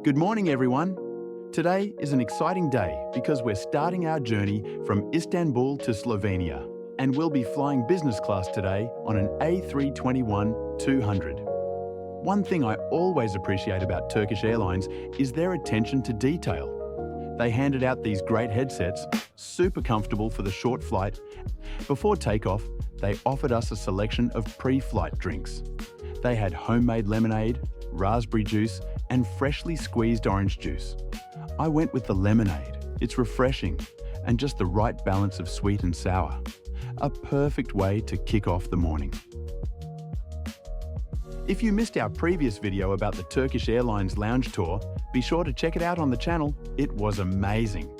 Good morning, everyone. Today is an exciting day because we're starting our journey from Istanbul to Slovenia, and we'll be flying business class today on an A321-200. One thing I always appreciate about Turkish Airlines is their attention to detail. They handed out these great headsets, super comfortable for the short flight. Before takeoff, they offered us a selection of pre-flight drinks. They had homemade lemonade, raspberry juice, and freshly squeezed orange juice. I went with the lemonade. It's refreshing and just the right balance of sweet and sour. A perfect way to kick off the morning. If you missed our previous video about the Turkish Airlines lounge tour, be sure to check it out on the channel. It was amazing.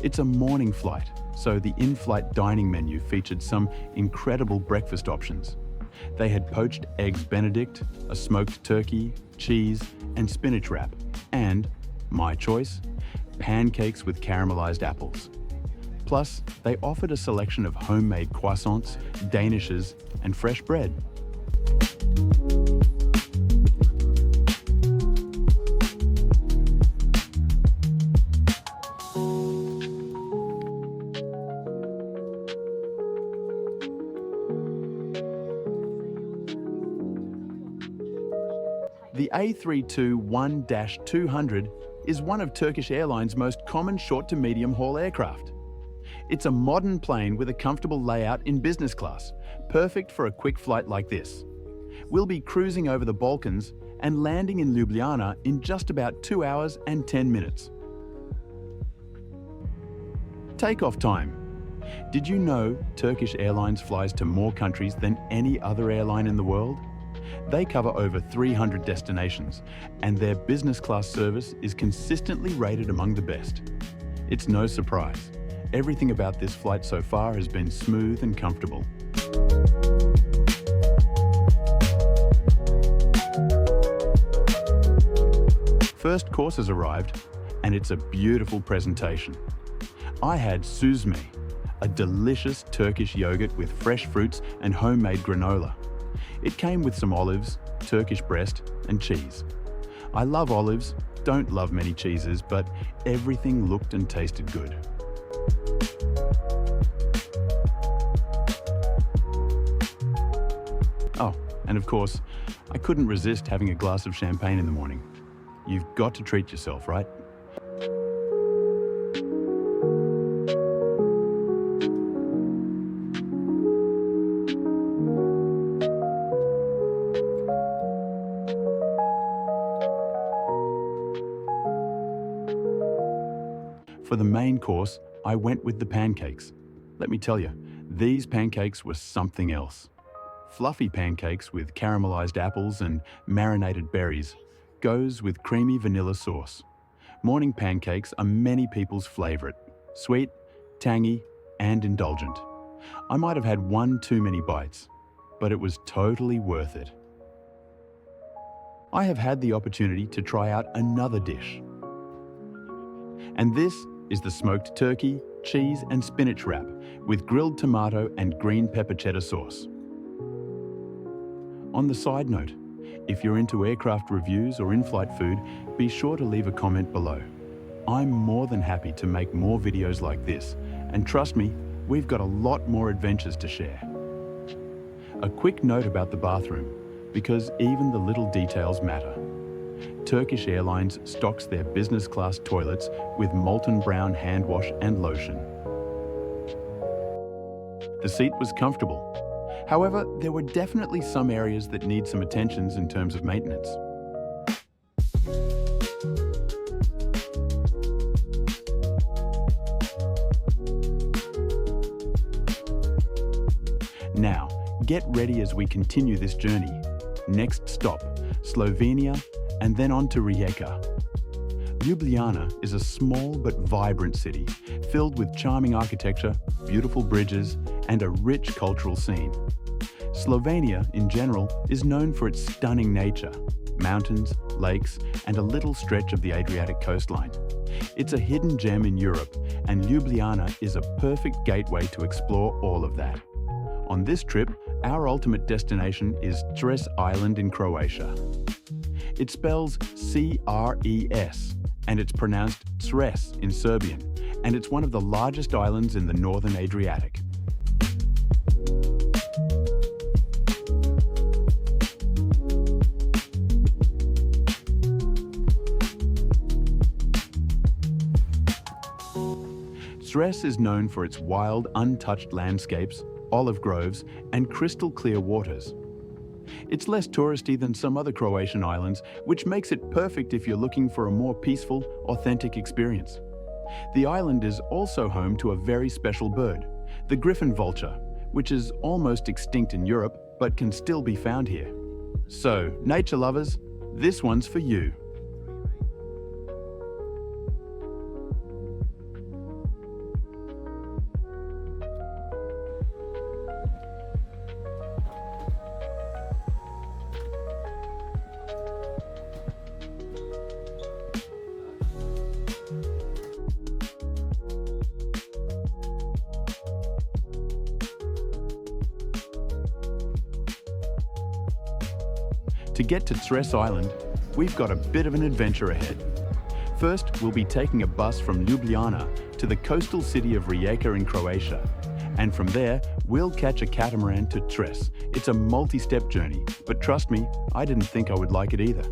It's a morning flight, so the in-flight dining menu featured some incredible breakfast options. They had poached eggs Benedict, a smoked turkey, cheese, and spinach wrap, and, my choice, pancakes with caramelized apples. Plus, they offered a selection of homemade croissants, danishes, and fresh bread. The A321-200 is one of Turkish Airlines' most common short to medium haul aircraft. It's a modern plane with a comfortable layout in business class, perfect for a quick flight like this. We'll be cruising over the Balkans and landing in Ljubljana in just about 2 hours and 10 minutes. Takeoff time. Did you know Turkish Airlines flies to more countries than any other airline in the world? They cover over 300 destinations, and their business class service is consistently rated among the best. It's no surprise. Everything about this flight so far has been smooth and comfortable. First course has arrived, and it's a beautiful presentation. I had süzme, a delicious Turkish yogurt with fresh fruits and homemade granola. It came with some olives, Turkish breast, and cheese. I love olives, don't love many cheeses, but everything looked and tasted good. Oh, and of course, I couldn't resist having a glass of champagne in the morning. You've got to treat yourself, right? For the main course, I went with the pancakes. Let me tell you, these pancakes were something else. Fluffy pancakes with caramelized apples and marinated berries goes with creamy vanilla sauce. Morning pancakes are many people's favorite. Sweet, tangy, and indulgent. I might have had one too many bites, but it was totally worth it. I have had the opportunity to try out another dish. And this is the smoked turkey, cheese, and spinach wrap with grilled tomato and green pepper cheddar sauce. On the side note, if you're into aircraft reviews or in-flight food, be sure to leave a comment below. I'm more than happy to make more videos like this, and trust me, we've got a lot more adventures to share. A quick note about the bathroom, because even the little details matter. Turkish Airlines stocks their business class toilets with molten brown hand wash and lotion. The seat was comfortable. However, there were definitely some areas that need some attentions in terms of maintenance. Now, get ready as we continue this journey. Next stop, Slovenia, and then on to Rijeka. Ljubljana is a small but vibrant city, filled with charming architecture, beautiful bridges, and a rich cultural scene. Slovenia, in general, is known for its stunning nature, mountains, lakes, and a little stretch of the Adriatic coastline. It's a hidden gem in Europe, and Ljubljana is a perfect gateway to explore all of that. On this trip, Our ultimate destination is Cres Island in Croatia. It spells C-R-E-S, and it's pronounced Cres in Serbian, and it's one of the largest islands in the northern Adriatic. Cres is known for its wild, untouched landscapes, olive groves, and crystal clear waters. It's less touristy than some other Croatian islands, which makes it perfect if you're looking for a more peaceful, authentic experience. The island is also home to a very special bird, the griffon vulture, which is almost extinct in Europe, but can still be found here. So, nature lovers, this one's for you. To get to Cres Island, we've got a bit of an adventure ahead. First, we'll be taking a bus from Ljubljana to the coastal city of Rijeka in Croatia. And from there, we'll catch a catamaran to Cres. It's a multi-step journey, but trust me, I didn't think I would like it either.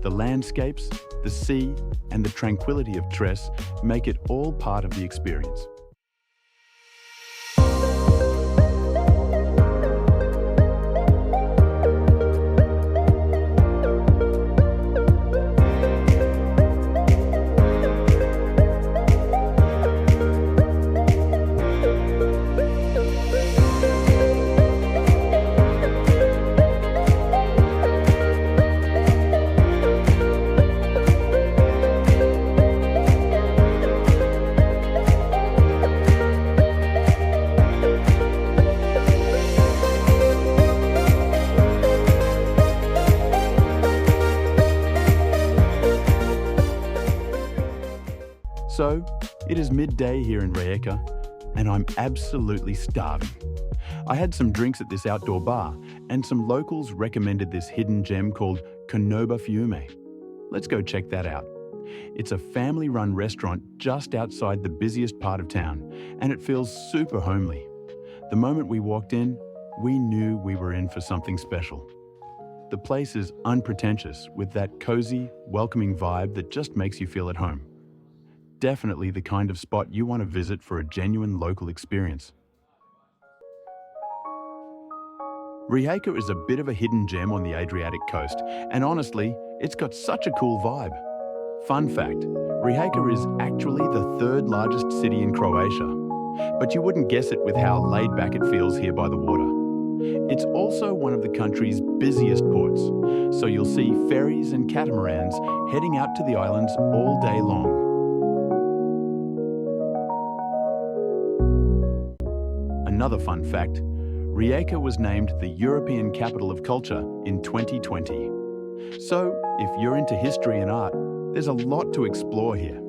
The landscapes, the sea, and the tranquility of Cres make it all part of the experience. So, it is midday here in Rijeka, and I'm absolutely starving. I had some drinks at this outdoor bar, and some locals recommended this hidden gem called Kovacine. Let's go check that out. It's a family-run restaurant just outside the busiest part of town, and it feels super homely. The moment we walked in, we knew we were in for something special. The place is unpretentious, with that cozy, welcoming vibe that just makes you feel at home. Definitely the kind of spot you want to visit for a genuine local experience. Rijeka is a bit of a hidden gem on the Adriatic coast, and honestly, it's got such a cool vibe. Fun fact, Rijeka is actually the third largest city in Croatia, but you wouldn't guess it with how laid back it feels here by the water. It's also one of the country's busiest ports, so you'll see ferries and catamarans heading out to the islands all day long. Another fun fact, Rijeka was named the European Capital of Culture in 2020. So, if you're into history and art, there's a lot to explore here.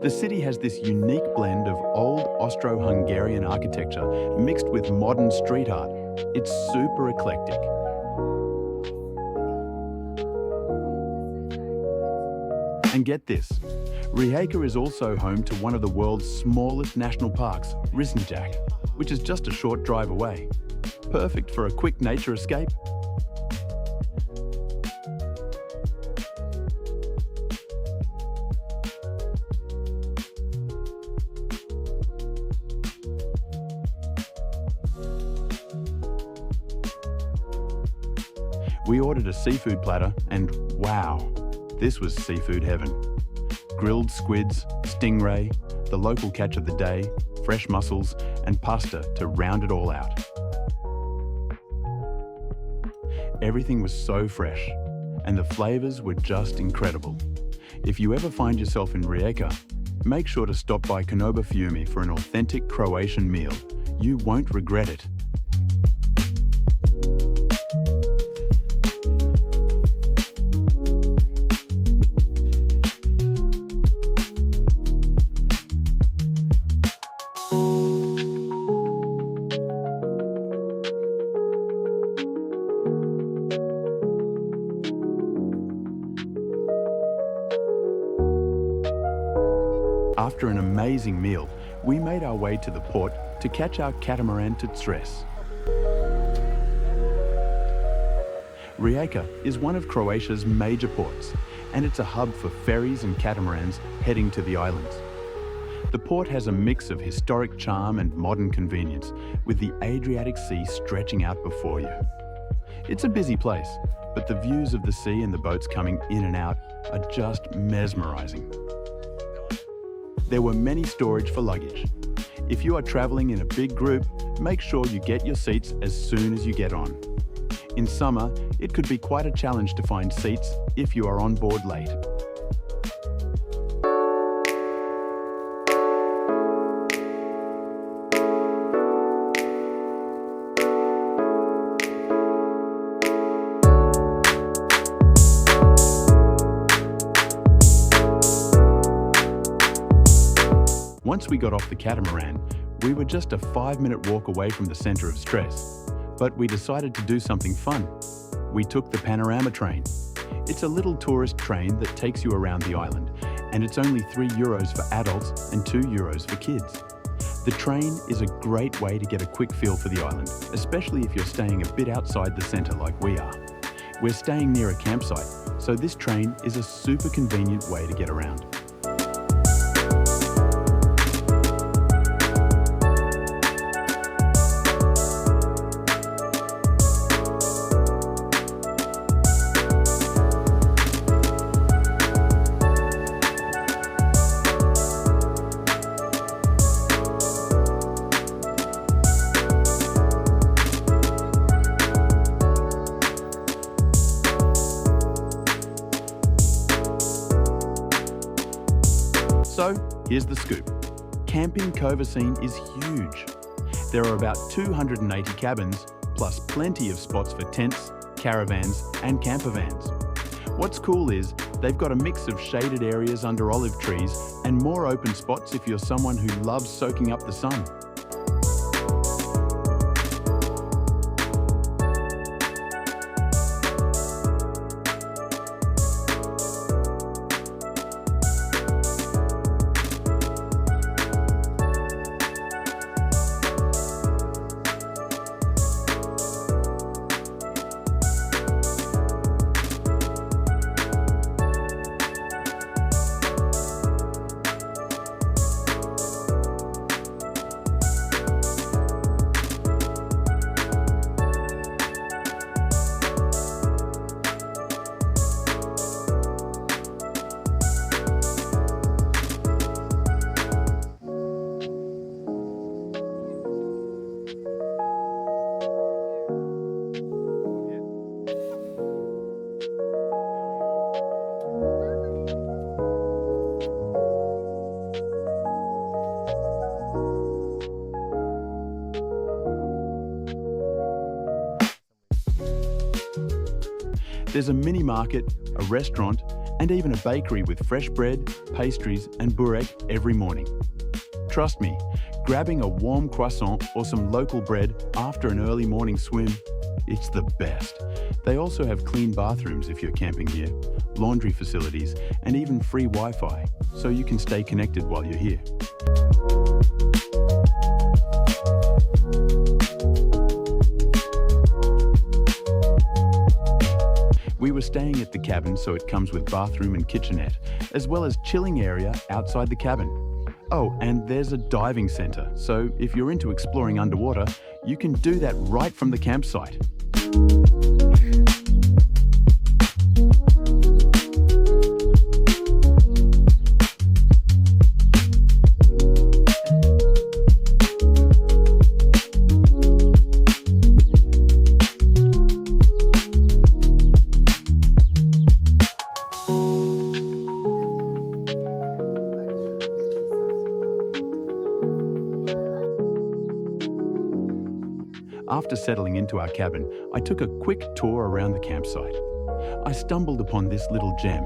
The city has this unique blend of old Austro-Hungarian architecture mixed with modern street art. It's super eclectic. And get this, Rijeka is also home to one of the world's smallest national parks, Rijeka, which is just a short drive away. Perfect for a quick nature escape. We ordered a seafood platter and wow, this was seafood heaven. Grilled squids, stingray, the local catch of the day, fresh mussels, and pasta to round it all out. Everything was so fresh, and the flavors were just incredible. If you ever find yourself in Rijeka, make sure to stop by Kovacine for an authentic Croatian meal. You won't regret it. After an amazing meal, we made our way to the port to catch our catamaran to Cres. Rijeka is one of Croatia's major ports, and it's a hub for ferries and catamarans heading to the islands. The port has a mix of historic charm and modern convenience, with the Adriatic Sea stretching out before you. It's a busy place, but the views of the sea and the boats coming in and out are just mesmerizing. There were many storage for luggage. If you are traveling in a big group, make sure you get your seats as soon as you get on. In summer, it could be quite a challenge to find seats if you are on board late. Once we got off the catamaran, we were just a 5-minute walk away from the centre of Cres, but we decided to do something fun. We took the panorama train. It's a little tourist train that takes you around the island, and it's only €3 for adults and €2 for kids. The train is a great way to get a quick feel for the island, especially if you're staying a bit outside the centre like we are. We're staying near a campsite, so this train is a super convenient way to get around. So, here's the scoop. Camping Kovacine is huge. There are about 280 cabins, plus plenty of spots for tents, caravans, and camper vans. What's cool is they've got a mix of shaded areas under olive trees and more open spots if you're someone who loves soaking up the sun. There's a mini market, a restaurant, and even a bakery with fresh bread, pastries, and burek every morning. Trust me, grabbing a warm croissant or some local bread after an early morning swim, it's the best. They also have clean bathrooms if you're camping here, laundry facilities, and even free Wi-Fi, so you can stay connected while you're here. We were staying at the cabin, so it comes with bathroom and kitchenette, as well as chilling area outside the cabin. Oh, and there's a diving center, so if you're into exploring underwater, you can do that right from the campsite. After settling into our cabin, I took a quick tour around the campsite. I stumbled upon this little gem,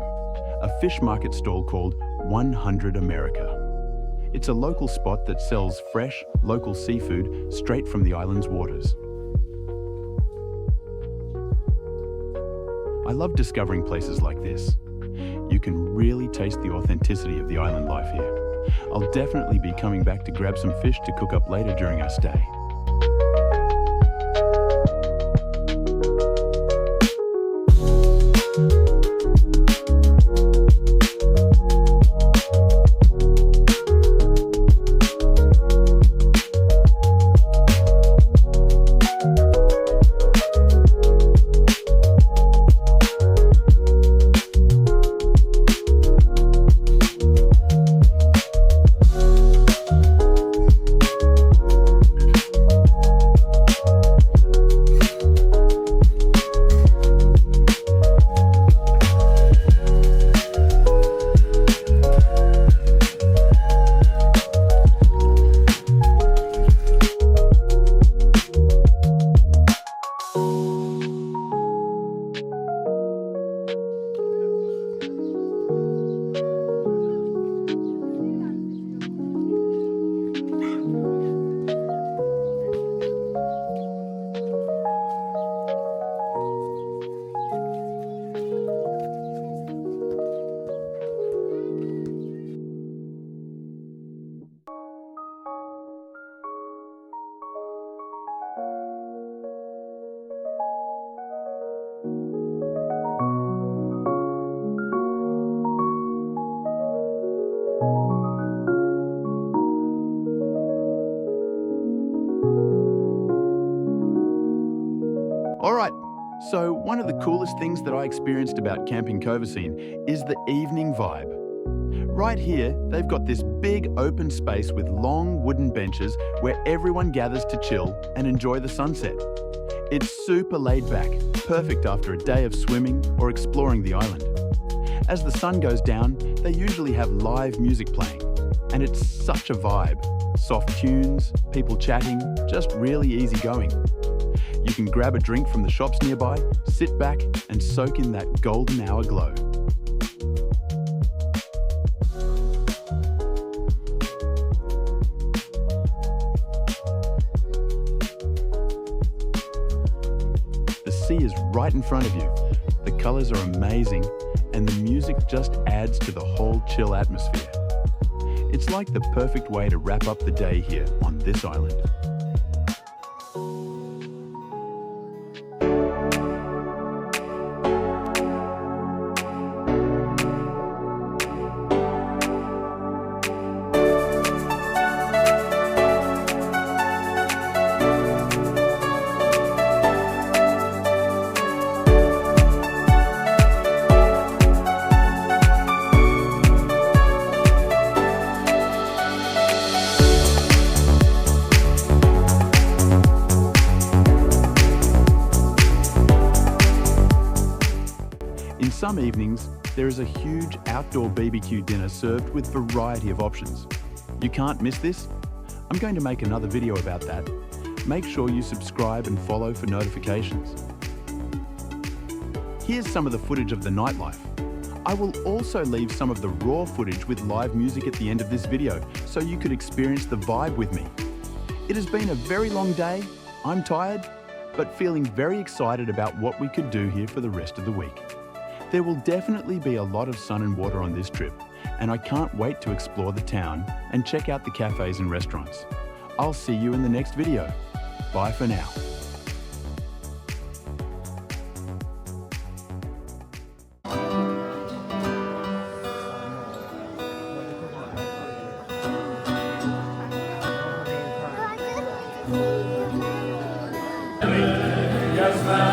a fish market stall called 100 America. It's a local spot that sells fresh, local seafood straight from the island's waters. I love discovering places like this. You can really taste the authenticity of the island life here. I'll definitely be coming back to grab some fish to cook up later during our stay. Alright, so one of the coolest things that I experienced about Camping Kovacine is the evening vibe. Right here, they've got this big open space with long wooden benches where everyone gathers to chill and enjoy the sunset. It's super laid back, perfect after a day of swimming or exploring the island. As the sun goes down, they usually have live music playing, and it's such a vibe. Soft tunes, people chatting, just really easy going. You can grab a drink from the shops nearby, sit back and soak in that golden hour glow. The sea is right in front of you. The colours are amazing and the music just adds to the whole chill atmosphere. It's like the perfect way to wrap up the day here on this island. In some evenings, there is a huge outdoor BBQ dinner served with a variety of options. You can't miss this? I'm going to make another video about that. Make sure you subscribe and follow for notifications. Here's some of the footage of the nightlife. I will also leave some of the raw footage with live music at the end of this video so you could experience the vibe with me. It has been a very long day, I'm tired, but feeling very excited about what we could do here for the rest of the week. There will definitely be a lot of sun and water on this trip, and I can't wait to explore the town and check out the cafes and restaurants. I'll see you in the next video. Bye for now. Yes, ma'am.